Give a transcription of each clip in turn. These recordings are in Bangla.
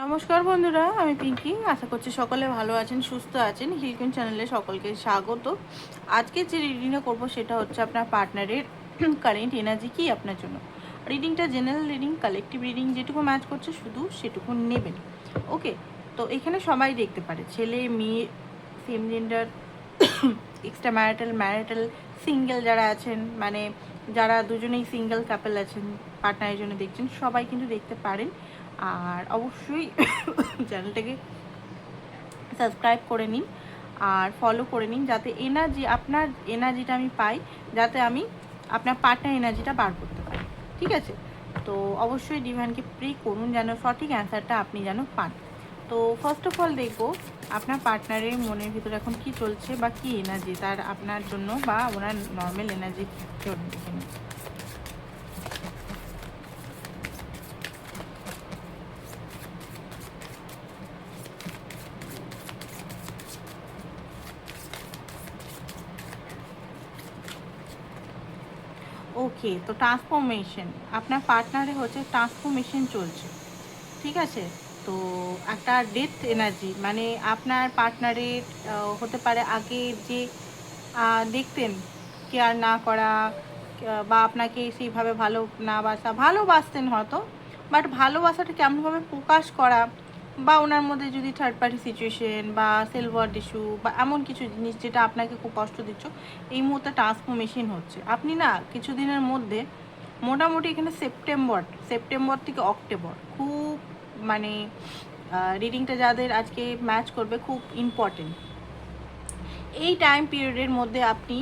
নমস্কার বন্ধুরা, আমি পিঙ্কি। আশা করছি সকলে ভালো আছেন, সুস্থ আছেন। হিলকুইন চ্যানেলে সকলকে স্বাগত। আজকে যে রিডিংটা করবো সেটা হচ্ছে আপনার পার্টনারের কারেন্ট এনার্জি কি আপনার জন্য। রিডিংটা জেনারেল রিডিং, কালেকটিভ রিডিং, যেটুকু ম্যাচ করছে শুধু সেটুকু নেবেন। ওকে, তো এখানে সবাই দেখতে পারে, ছেলে মেয়ে, same gender, extra marital, marital, single যারা আছেন, মানে যারা দুজনেই সিঙ্গেল কাপল আছেন, পার্টনারের জন্য দেখছেন, সবাই কিন্তু দেখতে পারেন। আর অবশ্যই চ্যানেলটাকে সাবস্ক্রাইব করে নিন আর ফলো করে নিন, যাতে আপনার এনার্জিটা আমি পাই, যাতে আমি আপনার পার্টনার এনার্জিটা বার করতে পারি। ঠিক আছে, তো অবশ্যই ডিভাইনকে প্রে করুন যেন সঠিক অ্যান্সারটা আপনি যেন পান। তো ফার্স্ট অফ অল দেখবো আপনার পার্টনারের মনের ভিতরে এখন কি চলছে বা কি এনার্জি তার আপনার জন্য, বা ওনার নর্মাল এনার্জির জন্য দেখে নিন। ওকে, তো ট্রান্সফরমেশন আপনার পার্টনারে হচ্ছে, ট্রান্সফরমেশন চলছে। ঠিক আছে, তো একটা ডেথ এনার্জি, মানে আপনার পার্টনারের হতে পারে আগে যে দেখতেন কেয়ার না করা, বা আপনাকে সেইভাবে ভালোবাসতেন হয়তো, বাট ভালোবাসাটা কেমনভাবে প্রকাশ করা, বা ওনার মধ্যে যদি থার্ড পার্টি সিচুয়েশন বা সেলফ ওয়ার্থ ইস্যু বা এমন কিছু জিনিস যেটা আপনাকে খুব কষ্ট দিচ্ছ, এই মুহূর্তে ট্রান্সফরমেশন হচ্ছে। আপনি না কিছুদিনের মধ্যে, মোটামুটি এখানে সেপ্টেম্বর থেকে অক্টোবর খুব, মানে রিডিংটা যাদের আজকে ম্যাচ করবে খুব ইম্পর্টেন্ট। এই টাইম পিরিয়ডের মধ্যে আপনি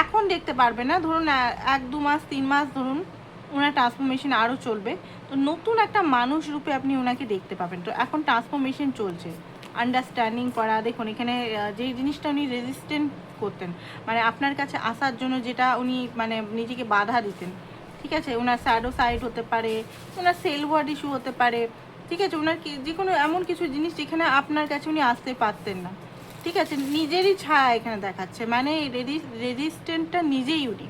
এখন দেখতে পারবেন না, ধরুন 1-2 মাস 3 মাস ধরুন ওনার ট্রান্সফরমেশন আরও চলবে। তো নতুন একটা মানুষ রূপে আপনি ওনাকে দেখতে পাবেন। তো এখন ট্রান্সফরমেশন চলছে, আন্ডারস্ট্যান্ডিং করা। দেখুন এখানে যেই জিনিসটা উনি রেজিস্ট্যান্ট করতেন, মানে আপনার কাছে আসার জন্য যেটা উনি মানে নিজেকে বাধা দিতেন, ঠিক আছে, ওনার স্যাডো সাইড হতে পারে, ওনার সেলফ ওয়ার্থ ইস্যু হতে পারে, ঠিক আছে, ওনার যে কোনো এমন কিছু জিনিস যেখানে আপনার কাছে উনি আসতে পারতেন না, ঠিক আছে, নিজেরই ছায়া এখানে দেখাচ্ছে, মানে রেজিস্ট্যান্টটা নিজেই উনি,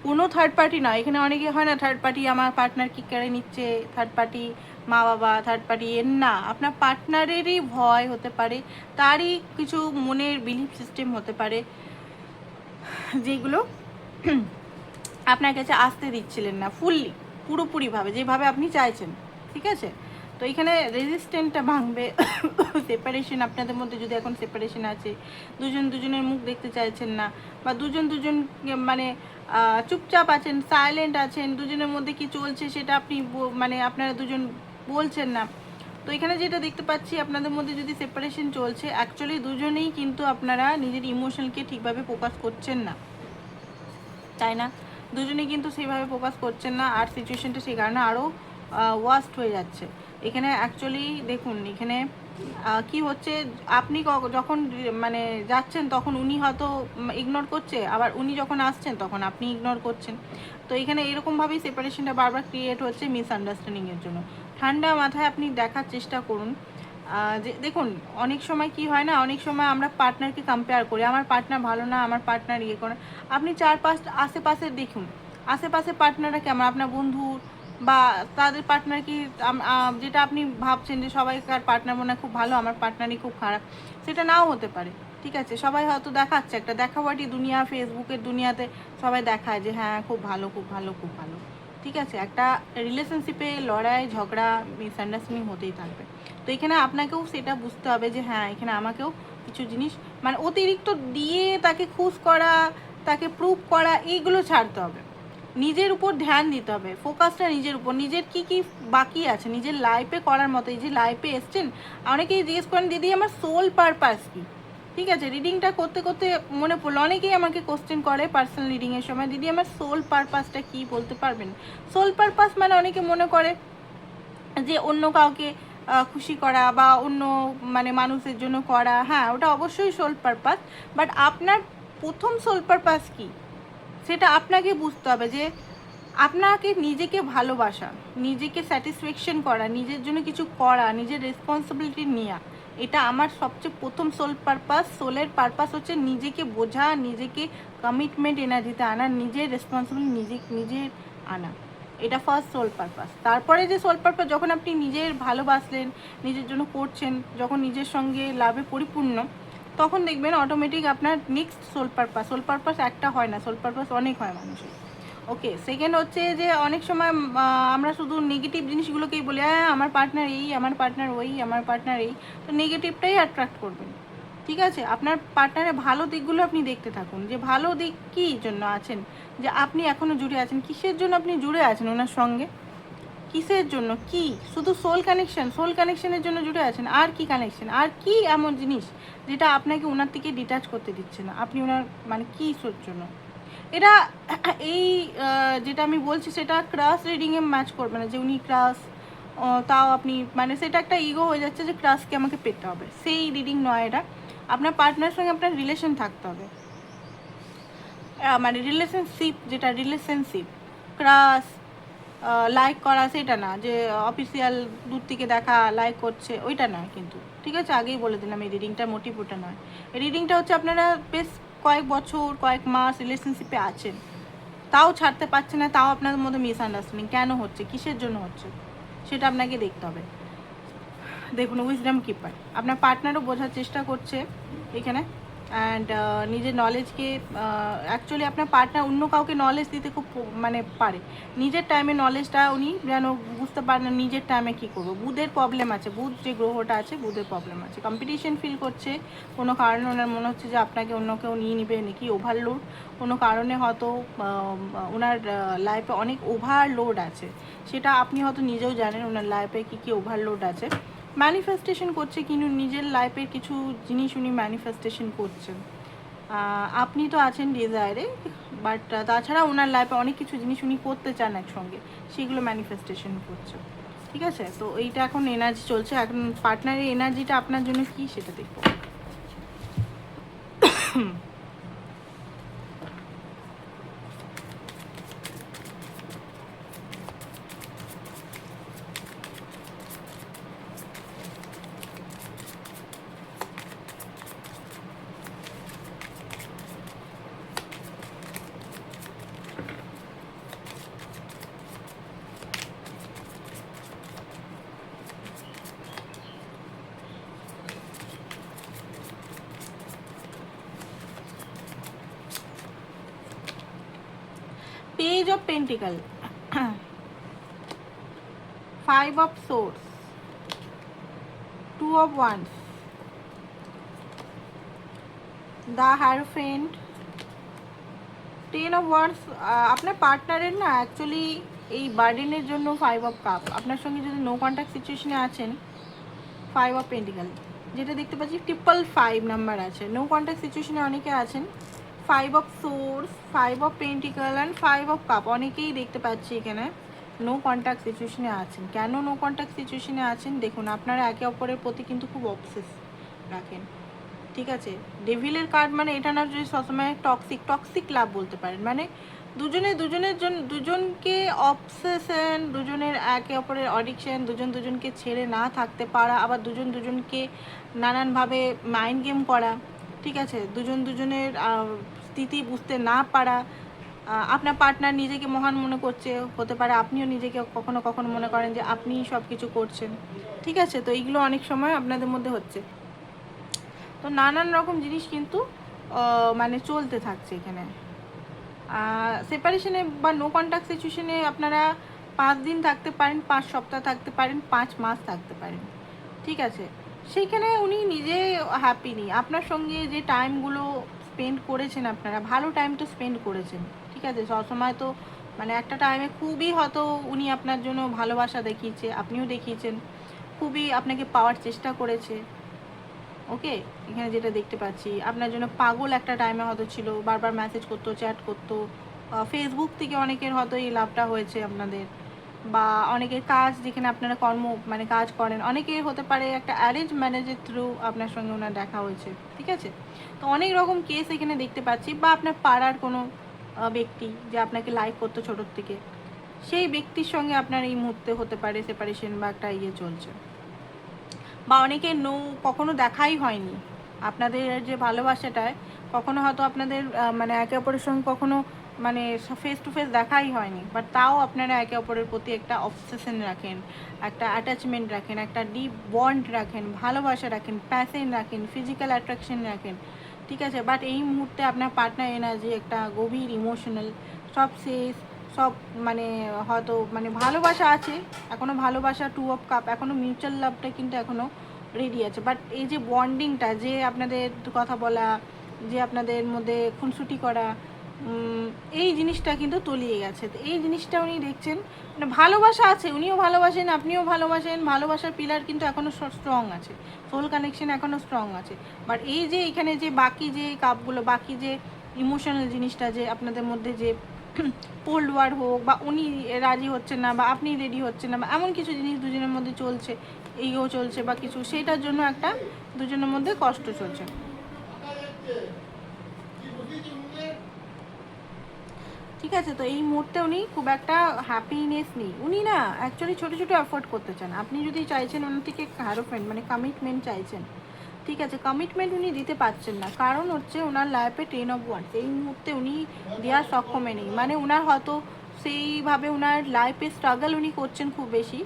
কোনো থার্ড পার্টি নয়। এখানে অনেকে হয় না, থার্ড পার্টি আমার পার্টনার কি কেড়ে নিচ্ছে, থার্ড পার্টি মা বাবা, থার্ড পার্টি এর না, আপনার পার্টনারেরই ভয় হতে পারে, তারই কিছু মনের বিলিফ সিস্টেম হতে পারে, যেগুলো আপনার কাছে আসতে দিচ্ছিলেন না পুরোপুরিভাবে যেভাবে আপনি চাইছেন। ঠিক আছে, তো এখানে রেজিস্ট্যান্টটা ভাঙবে। সেপারেশন আপনাদের মধ্যে যদি এখন সেপারেশন আছে, দুজনের মুখ দেখতে চাইছেন না, বা দুজন মানে চুপচাপ আছেন, সাইলেন্ট আছেন, দুজনের মধ্যে কি চলছে সেটা আপনি মানে আপনারা দুজন বলছেন না। তো এখানে যেটা দেখতে পাচ্ছি, আপনাদের মধ্যে যদি সেপারেশন চলছে, অ্যাকচুয়ালি দুজনেই কিন্তু আপনারা নিজের ইমোশনকে ঠিকভাবে প্রকাশ করছেন না, তাই না? দুজনেই কিন্তু সেইভাবে প্রকাশ করছেন না, আর সিচুয়েশনটা সেই কারণে আরও ওয়ার্স্ট হয়ে যাচ্ছে। এখানে অ্যাকচুয়ালি দেখুন, এখানে কি হচ্ছে, আপনি যখন মানে যাচ্ছেন তখন উনি হয়তো ইগনোর করছে, আবার উনি যখন আসছেন তখন আপনি ইগনোর করছেন। তো এখানে এরকমভাবেই সেপারেশনটা বারবার ক্রিয়েট হচ্ছে মিসআন্ডারস্ট্যান্ডিংয়ের জন্য। ঠান্ডা মাথায় আপনি দেখার চেষ্টা করুন। যে দেখুন, অনেক সময় কি হয় না, অনেক সময় আমরা পার্টনারকে কম্পেয়ার করি, আমার পার্টনার ভালো না, আমার পার্টনার ইয়ে করে। আপনি চারপাশ আশেপাশে দেখুন, আশেপাশে পার্টনাররা কেমন, আপনার বন্ধু বা তাদের পার্টনার কি, যেটা আপনি ভাবছেন যে সবাইকার পার্টনার মনে হয় খুব ভালো, আমার পার্টনারই খুব খারাপ, সেটা নাও হতে পারে। ঠিক আছে, সবাই হয়তো দেখাচ্ছে, একটা দেখাবাটি দুনিয়া, ফেসবুকের দুনিয়াতে সবাই দেখায় যে হ্যাঁ খুব ভালো, খুব ভালো, খুব ভালো। ঠিক আছে, একটা রিলেশনশিপে লড়াই ঝগড়া মিসআন্ডারস্ট্যান্ডিং হতেই থাকবে। তো এখানে আপনাকেও সেটা বুঝতে হবে যে হ্যাঁ, এখানে আমাকেও কিছু জিনিস, মানে অতিরিক্ত দিয়ে তাকে খুশ করা, তাকে প্রুভ করা, এইগুলো ছাড়তে হবে। নিজের উপর ধ্যান দিতে হবে, ফোকাসটা নিজের উপর, নিজের কি কি বাকি আছে নিজের লাইফে করার মতো। এই যে লাইফে এসছেন, অনেকেই জিজ্ঞেস করেন দিদি আমার সোল পারপাস কি। ঠিক আছে, রিডিংটা করতে করতে মনে পড়লো, অনেকেই আমাকে কোশ্চেন করে পার্সোনাল রিডিংয়ের সময়, দিদি আমার সোল পারপাসটা কি বলতে পারবেন। সোল পারপাস মানে অনেকে মনে করে যে অন্য কাউকে খুশি করা, বা অন্য মানে মানুষের জন্য করা, হ্যাঁ ওটা অবশ্যই সোল পারপাস, বাট আপনার প্রথম সোল পারপাস কি সেটা আপনাকে বুঝতে হবে। যে আপনাকে নিজেকে ভালোবাসা, নিজেকে স্যাটিসফ্যাকশন করা, নিজের জন্য কিছু করা, নিজের রেসপন্সিবিলিটি নেওয়া, এটা আমার সবচেয়ে প্রথম সোল পারপাস। সোলের পারপাস হচ্ছে নিজেকে বোঝা, নিজেকে কমিটমেন্ট এনার্জিতে আনা, নিজের রেসপন্সিবিলিটি নিজের আনা। এটা ফার্স্ট সোল পারপাস। তারপরে যে সোল পারপাস, যখন আপনি নিজের ভালোবাসলেন, নিজের জন্য করছেন, যখন নিজের সঙ্গে লাভে পরিপূর্ণ, তখন দেখবেন অটোমেটিক আপনার next soul purpose. Soul purpose একটা হয় না, সোল পারপাস অনেক হয় মানুষের। ওকে, সেকেন্ড হচ্ছে যে অনেক সময় আমরা শুধু নেগেটিভ জিনিসগুলোকেই বলি, হ্যাঁ আমার পার্টনার এই, আমার পার্টনার ওই, আমার পার্টনার এই, তো নেগেটিভটাই অ্যাট্রাক্ট করবেন। ঠিক আছে, আপনার পার্টনারের ভালো দিকগুলো আপনি দেখতে থাকুন, যে ভালো দিক কী জন্য আছেন, যে আপনি এখনও জুড়ে আছেন, কিসের জন্য আপনি জুড়ে আছেন ওনার সঙ্গে, কিসের জন্য, কি শুধু সোল কানেকশন, সোল কানেকশনের জন্য জুড়ে আছেন, আর কি কানেকশন, আর কি এমন জিনিস যেটা আপনাকে ওনার থেকে ডিটাচ করতে দিচ্ছে না, আপনি ওনার মানে কিসের জন্য। এটা এই যেটা আমি বলছি সেটা ক্রাশ রিডিংয়ে ম্যাচ করবে না, যে উনি ক্রাশ, তাও আপনি মানে সেটা একটা ইগো হয়ে যাচ্ছে যে ক্রাশকে আমাকে পেতে হবে, সেই রিডিং নয় এটা। আপনার পার্টনারের সঙ্গে আপনার রিলেশন থাকতে হবে, মানে রিলেশনশিপ, যেটা রিলেশনশিপ, ক্রাশ লাইক করা সেটা না, যে অফিসিয়াল দূর থেকে দেখা লাইক করছে ওইটা নয় কিন্তু। ঠিক আছে, আগেই বলে দিলাম এই রিডিংটার মোটিভ ওটা নয়। এই রিডিংটা হচ্ছে আপনারা বেশ কয়েক বছর কয়েক মাস রিলেশনশিপে আছেন, তাও ছাড়তে পারছে না, তাও আপনাদের মধ্যে মিসআন্ডারস্ট্যান্ডিং কেন হচ্ছে, কিসের জন্য হচ্ছে, সেটা আপনাকে দেখতে হবে। দেখুন, উইজডম কিপার, আপনার পার্টনারও বোঝার চেষ্টা করছে এখানে, অ্যান্ড নিজের নলেজকে অ্যাকচুয়ালি আপনার পার্টনার অন্য কাউকে নলেজ দিতে খুব মানে পারে, নিজের টাইমে নলেজটা উনি যেন বুঝতে পারেন না নিজের টাইমে কী করবো। বুধের প্রবলেম আছে, বুধ যে গ্রহটা আছে বুধের প্রবলেম আছে, কম্পিটিশন ফিল করছে কোনো কারণে, ওনার মনে হচ্ছে যে আপনাকে অন্য কেউ নিয়ে নেবে নাকি, ওভারলোড কোনো কারণে হয়তো ওনার লাইফে অনেক ওভারলোড আছে, সেটা আপনি হয়তো নিজেও জানেন ওনার লাইফে কী কী ওভারলোড আছে। ম্যানিফেস্টেশন করছে, কিন্তু নিজের লাইফের কিছু জিনিস উনি ম্যানিফেস্টেশন করছেন। আপনি তো আছেন ডিজায়ারে, বাট তাছাড়া ওনার লাইফে অনেক কিছু জিনিস উনি করতে চান একসঙ্গে, সেগুলো ম্যানিফেস্টেশন করছে। ঠিক আছে, তো এইটা এখন এনার্জি চলছে, এখন পার্টনারের এনার্জিটা আপনার জন্য কি সেটা দেখবো। Page of Pentacle, Five of Swords, Two of Wands, The Hierophant, Ten of Wands। আপনার পার্টনারের না অ্যাকচুয়ালি এই বার্ডেনের জন্য ফাইভ অফ কাপ, আপনার সঙ্গে যদি নো কন্ট্যাক্ট সিচুয়েশনে আছেন, ফাইভ অফ পেন্টিকাল, যেটা দেখতে পাচ্ছি 555 নাম্বার আছে, নো কন্ট্যাক্ট সিচুয়েশনে অনেকে আছেন, five of swords, five of pentacle and five of cup, অনেকেই দেখতে পাচ্ছি এখানে নো কন্ট্যাক্ট সিচুয়েশনে আছেন। কেন নো কন্ট্যাক্ট সিচুয়েশনে আছেন দেখুন, আপনারা একে অপরের প্রতি কিন্তু খুব অবসেস রাখেন। ঠিক আছে, ডেভিলের কার্ড মানে এটা না যদি সবসময় টক্সিক লাভ বলতে পারেন, মানে দুজনের জন্য দুজনকে অবসেশন, দুজনের একে অপরের অডিকশন, দুজনকে ছেড়ে না থাকতে পারা, আবার দুজনকে নানানভাবে মাইন্ড গেম করা। ঠিক আছে, দুজনের স্থিতি বুঝতে না পারা। আপনার পার্টনার নিজেকে মহান মনে করছে, হতে পারে আপনিও নিজেকে কখনো কখনো মনে করেন যে আপনিই সব কিছু করছেন। ঠিক আছে, তো এইগুলো অনেক সময় আপনাদের মধ্যে হচ্ছে, তো নানান রকম জিনিস কিন্তু মানে চলতে থাকছে এখানে। সেপারেশনে বা নো কন্ট্যাক্ট সিচুয়েশনে আপনারা 5 দিন থাকতে পারেন, 5 সপ্তাহ থাকতে পারেন, 5 মাস থাকতে পারেন। ঠিক আছে, সেইখানে উনি নিজে হ্যাপি নেই, আপনার সঙ্গে যে টাইমগুলো স্পেন্ড করেছেন, আপনারা ভালো টাইম তো স্পেন্ড করেছেন। ঠিক আছে, সবসময় তো মানে একটা টাইমে খুবই হয়তো উনি আপনার জন্য ভালোবাসা দেখিয়েছে, আপনিও দেখিয়েছেন, খুবই আপনাকে পাওয়ার চেষ্টা করেছে। ওকে, এখানে যেটা দেখতে পাচ্ছি আপনার জন্য পাগল একটা টাইমে হয়তো ছিল, বারবার মেসেজ করতো, চ্যাট করতো, ফেসবুক থেকে অনেকের হয়তো এই লাভটা হয়েছে আপনাদের, বা অনেকের কাজ যেখানে আপনারা মানে কাজ করেন, অনেকের হতে পারে একটা অ্যারেঞ্জ ম্যারেজের থ্রু আপনার সঙ্গে ওনার দেখা হয়েছে। ঠিক আছে, তো অনেক রকম কেস এখানে দেখতে পাচ্ছি, বা আপনার পাড়ার কোনো ব্যক্তি যে আপনাকে লাইক করতো ছোটোর থেকে, সেই ব্যক্তির সঙ্গে আপনার এই মুহূর্তে হতে পারে সেপারেশন বা একটা ইয়ে চলছে, বা অনেকে কখনো দেখাই হয়নি আপনাদের যে ভালোবাসাটায়, কখনো হয়তো আপনাদের মানে একে অপরের সঙ্গে কখনো মানে ফেস টু ফেস দেখাই হয়নি, বাট তাও আপনারা একে অপরের প্রতি একটা অবসেশন রাখেন, একটা অ্যাটাচমেন্ট রাখেন, একটা ডিপ বন্ড রাখেন, ভালোবাসা রাখেন, প্যাশন রাখেন, ফিজিক্যাল অ্যাট্রাকশন রাখেন, ঠিক আছে। বাট এই মুহূর্তে আপনার পার্টনার এনার্জি একটা গভীর ইমোশনাল, সব শেষ, সব মানে হয়তো মানে ভালোবাসা আছে এখনও, ভালোবাসা 2 অফ কাপ এখনও, মিউচুয়াল লাভটা কিন্তু এখনও রেডি আছে। বাট এই যে বন্ডিংটা, যে আপনাদের কথা বলা, যে আপনাদের মধ্যে খুনসুটি করা, এই জিনিসটা কিন্তু তলিয়ে গেছে। তো এই জিনিসটা উনি দেখছেন, মানে ভালোবাসা আছে, উনিও ভালোবাসেন, আপনিও ভালোবাসেন, ভালোবাসার পিলার কিন্তু এখনও স্ট্রং আছে, সোল কানেকশন এখনও স্ট্রং আছে। বাট এই যে এখানে যে বাকি যে কাপগুলো, বাকি যে ইমোশনাল জিনিসটা যে আপনাদের মধ্যে যে কোল্ড ওয়ার হোক, বা উনি রাজি হচ্ছেন না, বা আপনি রেডি হচ্ছেন না, বা এমন কিছু জিনিস দুজনের মধ্যে চলছে, এইও চলছে বা কিছু, সেটার জন্য একটা দুজনের মধ্যে কষ্ট চলছে। ঠিক আছে, তো এই মুহূর্তে উনি খুব একটা হ্যাপিনেস নেই, উনি না অ্যাকচুয়ালি ছোটো ছোটো এফোর্ট করতে চান। আপনি যদি চাইছেন ওনার থেকে হ্যারোফ্রেন্ড মানে কমিটমেন্ট চাইছেন, ঠিক আছে, কমিটমেন্ট উনি দিতে পারছেন না, কারণ হচ্ছে ওনার লাইফে 10 অফ ওয়ান্স এই মুহূর্তে উনি দেওয়ার সক্ষমে নেই। মানে ওনার হয়তো সেইভাবে ওনার লাইফে স্ট্রাগল উনি করছেন খুব বেশি,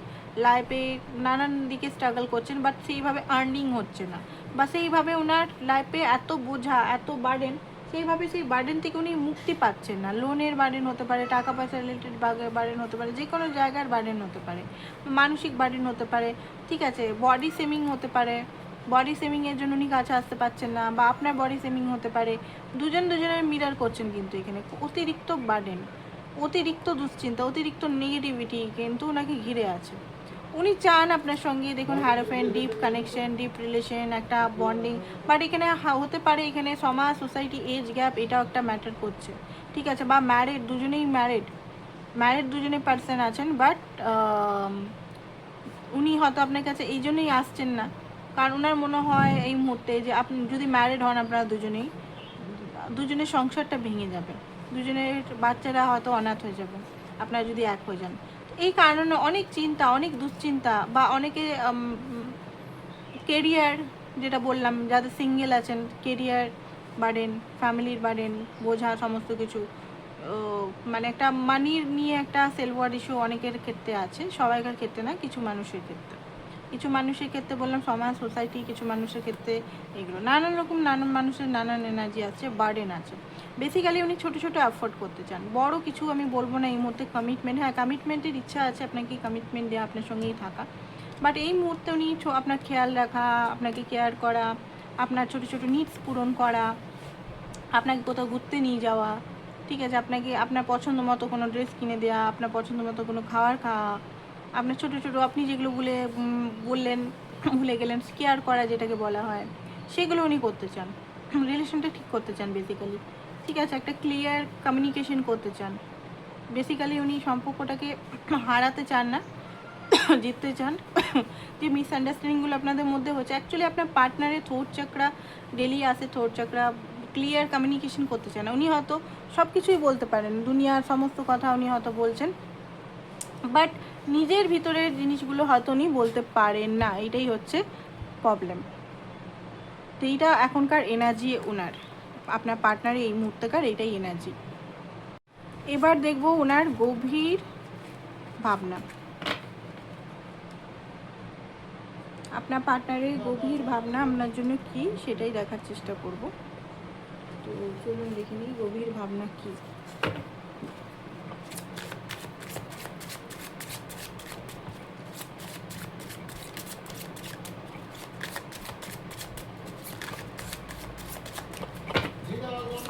লাইফে নানান দিকে স্ট্রাগল করছেন, বাট সেইভাবে আর্নিং হচ্ছে না, বা সেইভাবে ওনার লাইফে এত বোঝা, এত বার্ডেন, সেইভাবে সেই বার্ডেন থেকে উনি মুক্তি পাচ্ছেন না। লোনের বার্ডেন হতে পারে, টাকা পয়সা রিলেটেড বার্ডেন হতে পারে, যে কোনো জায়গার বার্ডেন হতে পারে, মানসিক বার্ডেন হতে পারে, ঠিক আছে, বডি সেমিং হতে পারে, বডি সেমিংয়ের জন্য উনি কাছে আসতে পারছেন না, বা আপনার বডি সেমিং হতে পারে, দুজনের মিরার করছেন কিন্তু এখানে অতিরিক্ত বার্ডেন, অতিরিক্ত দুশ্চিন্তা, অতিরিক্ত নেগেটিভিটি কিন্তু ওনাকে ঘিরে আছে। উনি চান আপনার সঙ্গে দেখুন হ্যারোফ্রেন্ড, ডিপ কানেকশন, ডিপ রিলেশন, একটা বন্ডিং, বাট এখানে হতে পারে এখানে সমাজ, সোসাইটি, এজ গ্যাপ এটাও একটা ম্যাটার করছে, ঠিক আছে, বা ম্যারিড, দুজনেই ম্যারিড দুজনেই পার্সন আছেন, বাট উনি হয়তো আপনার কাছে এই জন্যই আসছেন না, কারণ ওনার মনে হয় এই মুহূর্তে যে আপনি যদি ম্যারিড হন, আপনারা দুজনের সংসারটা ভেঙে যাবে, দুজনের বাচ্চারা হয়তো অনাথ হয়ে যাবে আপনারা যদি এক হয়ে যান। এই কারণে অনেক চিন্তা, অনেক দুশ্চিন্তা, বা অনেকে কেরিয়ার, যেটা বললাম, যাদের সিঙ্গেল আছেন, কেরিয়ার বার্ডেন, ফ্যামিলির বার্ডেন, বোঝা, সমস্ত কিছু, মানে একটা মানির নিয়ে একটা সেলওয়ার ইস্যু অনেকের ক্ষেত্রে আছে, সবাইকার ক্ষেত্রে না, কিছু মানুষের ক্ষেত্রে বললাম, সমাজ, সোসাইটি, কিছু মানুষের ক্ষেত্রে এগুলো নানান রকম, নানান মানুষের নানান এনার্জি আছে, বার্ডেন আছে। বেসিক্যালি উনি ছোটো ছোটো অ্যাফোর্ড করতে চান, বড় কিছু আমি বলবো না এই মুহূর্তে। কমিটমেন্ট, হ্যাঁ কমিটমেন্টের ইচ্ছা আছে, আপনাকে কমিটমেন্ট দেওয়া, আপনার সঙ্গেই থাকা, বাট এই মুহূর্তে উনি আপনার খেয়াল রাখা, আপনাকে কেয়ার করা, আপনার ছোটো ছোটো নিডস পূরণ করা, আপনাকে কোথাও ঘুরতে নিয়ে যাওয়া, ঠিক আছে, আপনাকে আপনার পছন্দ মতো কোনো ড্রেস কিনে দেওয়া, আপনার পছন্দ মতো কোনো খাবার খাওয়া, আপনার ছোটো ছোটো আপনি যেগুলো বললেন ভুলে গেলেন, কেয়ার করা যেটাকে বলা হয়, সেগুলো উনি করতে চান। রিলেশনটা ঠিক করতে চান বেসিক্যালি, ঠিক আছে, একটা ক্লিয়ার কমিউনিকেশন করতে চান। বেসিক্যালি উনি সম্পর্কটাকে হারাতে চান না, জিততে চান। যে মিসআন্ডারস্ট্যান্ডিংগুলো আপনাদের মধ্যে হচ্ছে, অ্যাকচুয়ালি আপনার পার্টনারের থ্রোট চাকরা ডেলি আসে, থ্রোট চাকরা ক্লিয়ার কমিউনিকেশন করতে চান। উনি হয়তো সব কিছুই বলতে পারেন, দুনিয়ার সমস্ত কথা উনি হয়তো বলছেন, বাট নিজের ভিতরের জিনিসগুলো হয়তো উনি বলতে পারেন না, এটাই হচ্ছে প্রবলেম। তো এইটা এখনকার এনার্জি ওনার, আপনার পার্টনারের এই মুহূর্তেকার এইটাই এনার্জি। এবার দেখব ওনার গভীর ভাবনা, আপনার পার্টনারের গভীর ভাবনা আপনার জন্য কি, সেটাই দেখার চেষ্টা করব। তো চলুন দেখে নিই গভীর ভাবনা কি।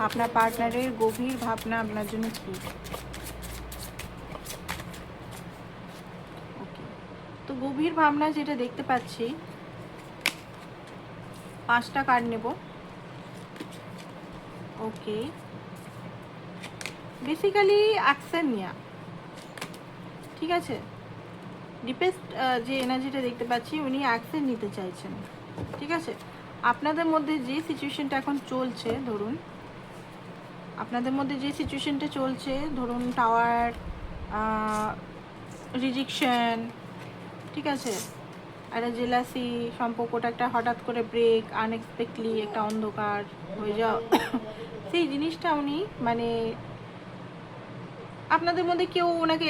আপনার পার্টনারের গভীর ভাবনা আপনার জন্য কি। ওকে, তো গভীর ভাবনা যেটা দেখতে পাচ্ছি, 5টা কার্ড নেব। ওকে, বেসিক্যালি অ্যাকশন নেওয়া, ঠিক আছে, ডিপেস্ট যে এনার্জিটা দেখতে পাচ্ছি, উনি অ্যাকশন নিতে চাইছেন, ঠিক আছে। আপনাদের মধ্যে যে সিচুয়েশনটা এখন চলছে, ধরুন আপনাদের মধ্যে যে সিচুয়েশনটা চলছে, ধরুন টাওয়ার, রিজেকশন, ঠিক আছে, একটা জেলাসি, সম্পর্কটা একটা হঠাৎ করে ব্রেক, আনএক্সপেক্টলি একটা অন্ধকার হয়ে যাওয়া, সেই জিনিসটা উনি মানে আপনাদের মধ্যে কেউ ওনাকে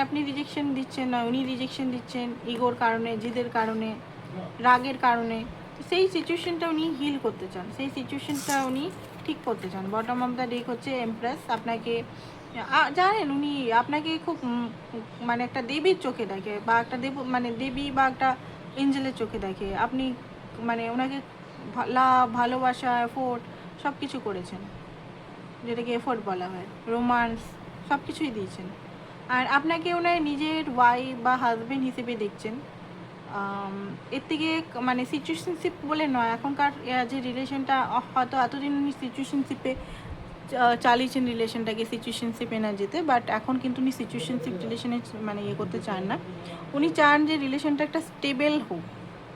আপনি রিজেকশন দিচ্ছেন, নয় উনি রিজেকশন দিচ্ছেন, ইগোর কারণে, জিদের কারণে, রাগের কারণে। সেই সিচুয়েশনটা উনি হিল করতে চান, সেই সিচুয়েশনটা উনি ঠিক করতে চান। বটম অফ দ্য ডেক হচ্ছে এমপ্রেস। আপনাকে জানেন উনি আপনাকে খুব মানে একটা দেবীর চোখে দেখে, বা একটা মানে দেবী বা একটা এঞ্জেলের চোখে দেখে। আপনি মানে ওনাকে লাভ, ভালোবাসা, এফোর্ট সব কিছু করেছেন, যেটাকে এফোর্ট বলা হয়, রোমান্স সব কিছুই দিয়েছেন। আর আপনাকে ওনার নিজের ওয়াইফ বা হাজব্যান্ড হিসেবে দেখছেন। এর থেকে মানে সিচুয়েশনশিপ বলে নয়, এখনকার যে রিলেশনটা, হয়তো এতদিন উনি সিচুয়েশনশিপে চালিয়েছেন রিলেশনটাকে, সিচুয়েশনশিপ এনার্জিতে, বাট এখন কিন্তু উনি সিচুয়েশনশিপ রিলেশনে মানে ইয়ে করতে চান না। উনি চান যে রিলেশনটা একটা স্টেবল হোক,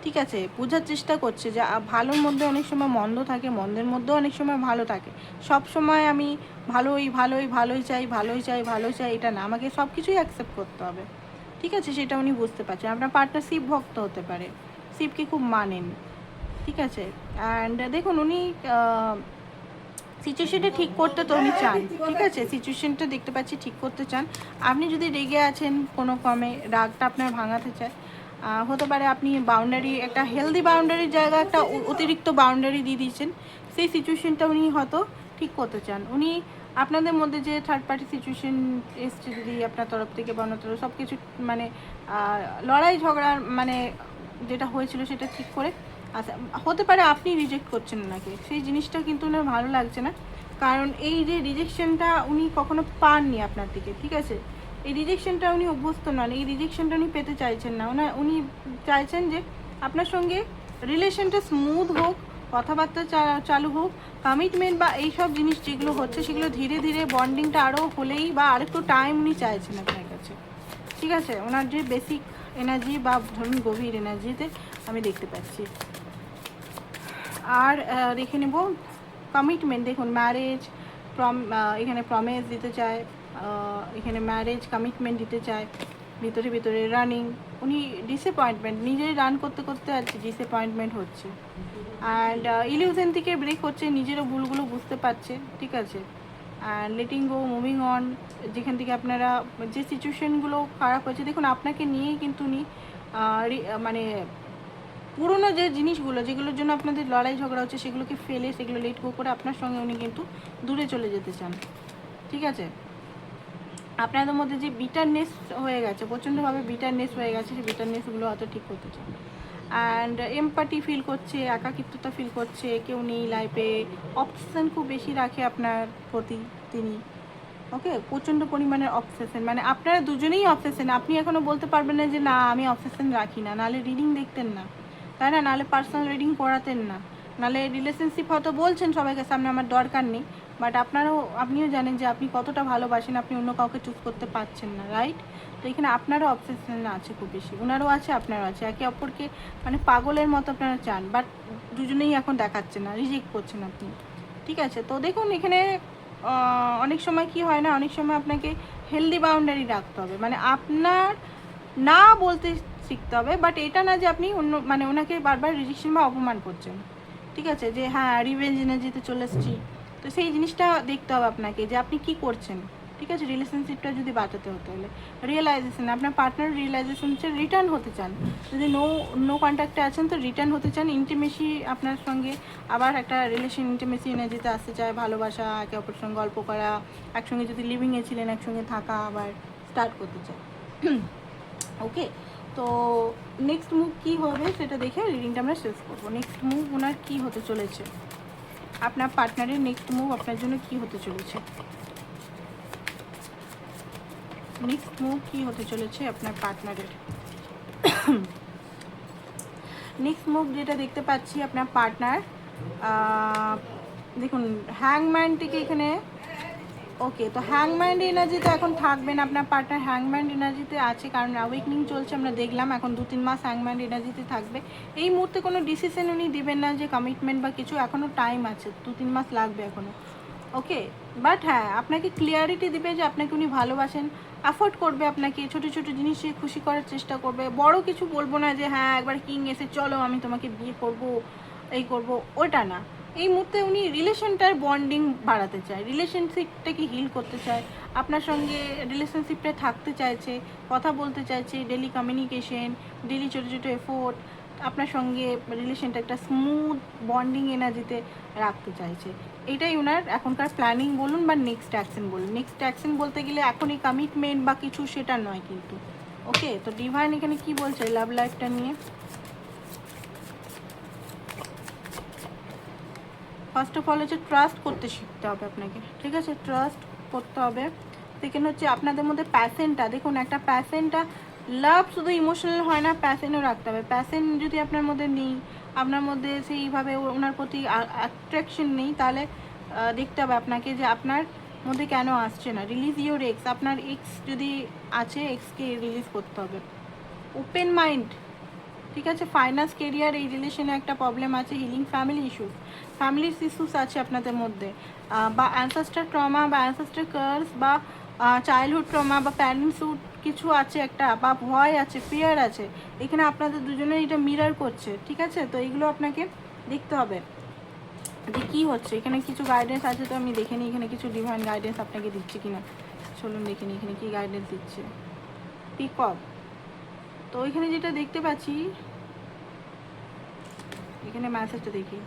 ঠিক আছে? বোঝার চেষ্টা করছে যে ভালোর মধ্যে অনেক সময় মন্দ থাকে, মন্দের মধ্যেও অনেক সময় ভালো থাকে। সব সময় আমি ভালোই চাই এটা না, আমাকে সব কিছুই অ্যাকসেপ্ট করতে হবে, ঠিক আছে? সেটা উনি বুঝতে পারছেন। আপনার পার্টনার শিব ভক্ত হতে পারে, শিবকে খুব মানেন, ঠিক আছে? অ্যান্ড দেখুন উনি সিচুয়েশনটা ঠিক করতে তো উনি চান, ঠিক আছে? সিচুয়েশনটা দেখতে পাচ্ছি ঠিক করতে চান। আপনি যদি রেগে আছেন কোনো কমে, রাগটা আপনার ভাঙাতে চায়, হতে পারে আপনি বাউন্ডারি, একটা হেলদি বাউন্ডারির জায়গায় একটা অতিরিক্ত বাউন্ডারি দিয়ে দিয়েছেন। সেই সিচুয়েশনটা উনি হয়তো ঠিক করতে চান। উনি আপনাদের মধ্যে যে থার্ড পার্টি সিচুয়েশন এসছে, যদি আপনার তরফ থেকে বা অন্য তরফ, সব কিছু মানে লড়াই ঝগড়ার মানে যেটা হয়েছিল সেটা ঠিক করে, আচ্ছা হতে পারে আপনি রিজেক্ট করছেন ওনাকে, সেই জিনিসটা কিন্তু ওনার ভালো লাগছে না। কারণ এই যে রিজেকশনটা উনি কখনো পাননি আপনার থেকে, ঠিক আছে? এই রিজেকশনটা উনি অভ্যস্ত নন, এই রিজেকশনটা উনি পেতে চাইছেন না। উনি চাইছেন যে আপনার সঙ্গে রিলেশনটা স্মুথ হোক, কথাবার্তা চালু হোক, কমিটমেন্ট বা এইসব জিনিস যেগুলো হচ্ছে সেগুলো ধীরে ধীরে বন্ডিংটা আরও হলেই, বা আরেকটু টাইম উনি চাইছেন আপনার কাছে, ঠিক আছে? ওনার যে বেসিক এনার্জি বা ধরুন গভীর এনার্জিতে আমি দেখতে পাচ্ছি। আর দেখে নেব কমিটমেন্ট। দেখুন ম্যারেজ, এখানে প্রমিস দিতে চায়, এখানে ম্যারেজ কমিটমেন্ট দিতে চায়, ভিতরে রানিং। উনি ডিসঅ্যাপয়েন্টমেন্ট, নিজেই রান করতে করতে আছে, ডিসঅ্যাপয়েন্টমেন্ট হচ্ছে। অ্যান্ড ইলিউশন থেকে ব্রেক হচ্ছে, নিজেরও ভুলগুলো বুঝতে পারছে, ঠিক আছে? And letting go, moving on. যেখান থেকে আপনারা যে সিচুয়েশনগুলো খারাপ হয়েছে, দেখুন আপনাকে নিয়েই কিন্তু উনি মানে পুরনো যে জিনিসগুলো, যেগুলোর জন্য আপনাদের লড়াই ঝগড়া হচ্ছে, সেগুলোকে ফেলে, সেগুলো লেট গো করে আপনার সঙ্গে উনি কিন্তু দূরে চলে যেতে চান, ঠিক আছে? আপনাদের মধ্যে যে বিটারনেস হয়ে গেছে, প্রচণ্ডভাবে বিটারনেস হয়ে গেছে, সেই বিটারনেসগুলো হয়তো ঠিক করতে চান। অ্যান্ড এমপ্যাথি ফিল করছে, একাকিত্বতা ফিল করছে, কেউ নেই লাইফে, অবসেশন খুব বেশি রাখে আপনার প্রতি তিনি, ওকে? প্রচণ্ড পরিমাণের অবসেশন, মানে আপনারা দুজনেই অবসেশন। আপনি এখনও বলতে পারবেন না যে না আমি অবসেশন রাখি না, নাহলে রিডিং দেখতেন না, তাই না? নাহলে পার্সোনাল রিডিং করাতেন না, নাহলে রিলেশনশিপ হয়তো বলছেন সবাইকে সামনে আমার দরকার নেই, বাট আপনিও জানেন যে আপনি কতটা ভালোবাসেন, আপনি অন্য কাউকে চুজ করতে পারছেন না, রাইট? তো এখানে আপনারও অবসেশন আছে খুব বেশি, ওনারও আছে, আপনারও আছে, একে অপরকে মানে পাগলের মতো আপনারা চান, বাট দুজনেই এখন দেখাচ্ছেন না, রিজেক্ট করছেন আপনি, ঠিক আছে? তো দেখুন এখানে অনেক সময় কি হয় না, অনেক সময় আপনাকে হেলদি বাউন্ডারি রাখতে হবে, মানে আপনার না বলতে শিখতে হবে, বাট এটা না যে আপনি অন্য মানে ওনাকে বারবার রিজেকশন বা অপমান করছেন, ঠিক আছে? যে হ্যাঁ রিভেঞ্জ এনার্জিতে চলে এসেছি, তো সেই জিনিসটা দেখতে হবে আপনাকে যে আপনি কি করছেন, ঠিক আছে? রিলেশনশিপটা যদি বাঁচাতে হতে হলে রিয়েলাইজেশন, আপনার পার্টনার রিয়েলাইজেশন হচ্ছে রিটার্ন হতে চান। যদি নো কন্ট্যাক্টে আছেন তো রিটার্ন হতে চান, ইন্টিমেসি আপনার সঙ্গে আবার একটা রিলেশন, ইন্টিমেসি এনার্জিতে আসতে চায়, ভালোবাসা, একে অপরের সঙ্গে গল্প করা, একসঙ্গে যদি লিভিংয়ে ছিলেন একসঙ্গে থাকা আবার স্টার্ট করতে চায়, ওকে? তো নেক্সট মুভ কী হবে সেটা দেখে রিডিংটা আমরা শেষ করবো। নেক্সট মুভ ওনার কী হতে চলেছে, আপনার পার্টনারের নেক্সট মুভ আপনার জন্য কী হতে চলেছে, নেক্সট মুভ কী হতে চলেছে আপনার পার্টনারের। নেক্সট মুভ যেটা দেখতে পাচ্ছি আপনার পার্টনার, দেখুন হ্যাংম্যান থেকে এখানে, ওকে? তো হ্যাংম্যান এনার্জিতে এখন থাকবেন আপনার পার্টনার, হ্যাংম্যান এনার্জিতে আছে, কারণ অ্যাওয়েকনিং চলছে, আমরা দেখলাম এখন 2-3 মাস হ্যাংম্যান এনার্জিতে থাকবে। এই মুহূর্তে কোনো ডিসিশন উনি দিবেন না যে কমিটমেন্ট বা কিছু, এখনও টাইম আছে, 2-3 মাস লাগবে এখনও, ওকে? বাট হ্যাঁ আপনাকে ক্লিয়ারিটি দিবে যে আপনাকে উনি ভালোবাসেন, অ্যাফোর্ড করবে আপনাকে, ছোটো ছোটো জিনিসে খুশি করার চেষ্টা করবে, বড় কিছু বলবো না যে হ্যাঁ একবার কিং এসে চলো আমি তোমাকে বিয়ে করব, এই করব, ওটা না। এই মুহূর্তে উনি রিলেশনটার বন্ডিং বাড়াতে চায়, রিলেশনশিপটাকে হিল করতে চায়, আপনার সঙ্গে রিলেশনশিপটা থাকতে চাইছে, কথা বলতে চাইছে, ডেলি কমিউনিকেশন, ডেলি ছোটো ছোটো এফোর্ট, আপনার সঙ্গে রিলেশনটা একটা স্মুথ বন্ডিং এনার্জিতে রাখতে চাইছে। এটাই ওনার এখনকার প্ল্যানিং বলুন বা নেক্সট অ্যাকশন বলুন। নেক্সট অ্যাকশন বলতে গেলে এখনই কমিটমেন্ট বা কিছু সেটা নয় কিন্তু। ওকে, তো ডিভাইন এখানে কি বলছে লাভ লাইফটা নিয়ে? ফার্স্ট অফ অল হচ্ছে ট্রাস্ট করতে শিখতে হবে আপনাকে, ঠিক আছে? ট্রাস্ট করতে হবে। সেকেন্ড হচ্ছে আপনাদের মধ্যে প্যাশনটা দেখুন, একটা প্যাশনটা, লাভ শুধু ইমোশনাল হয় না, প্যাশনও রাখতে হবে। প্যাশন যদি আপনার মধ্যে নেই, আপনার মধ্যে সেইভাবে ওনার প্রতি অ্যাট্রাকশন নেই, তাহলে দেখতে হবে আপনাকে যে আপনার মধ্যে কেন আসছে না। রিলিজ ইউর এক্স, আপনার এক্স যদি আছে, এক্সকে রিলিজ করতে হবে। ওপেন মাইন্ড, ঠিক আছে? ফাইন্যান্স, কেরিয়ার, এই রিলেশনে একটা প্রবলেম আছে। হিলিং ফ্যামিলি ইস্যুস, ফ্যামিলির ইস্যুস আছে আপনাদের মধ্যে, বা অ্যানসেস্টার ট্রমা বা অ্যানসেস্টার কার্স বা চাইল্ডহুড ট্রমা বা প্যারেন্টসহুড কিছু আছে একটা, বা ভয় আছে, ফিয়ার আছে। এখানে আপনাদের দুজনের এটা মিরার করছে, ঠিক আছে? তো এইগুলো আপনাকে দেখতে হবে যে কী হচ্ছে। এখানে কিছু গাইডেন্স আছে, তো আমি দেখে নিই এখানে কিছু ডিভাইন গাইডেন্স আপনাকে দিচ্ছে কিনা। চলুন দেখে নিই এখানে কী গাইডেন্স দিচ্ছে। পিকক, তো এখানে যেটা দেখতে পাচ্ছি, এখানে মেসেজটা দেখি।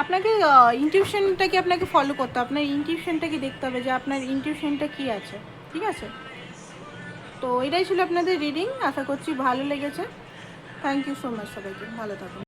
আপনাকে ইনটিউশনটাকে আপনাকে ফলো করতে হবে, আপনার ইনটিউশনটাকে দেখতে হবে যে আপনার ইনটিউশনটা কী আছে, ঠিক আছে? তো এটাই ছিল আপনাদের রিডিং, আশা করছি ভালো লেগেছে। থ্যাংক ইউ সো মাচ সবাইকে, ভালো থাকুন।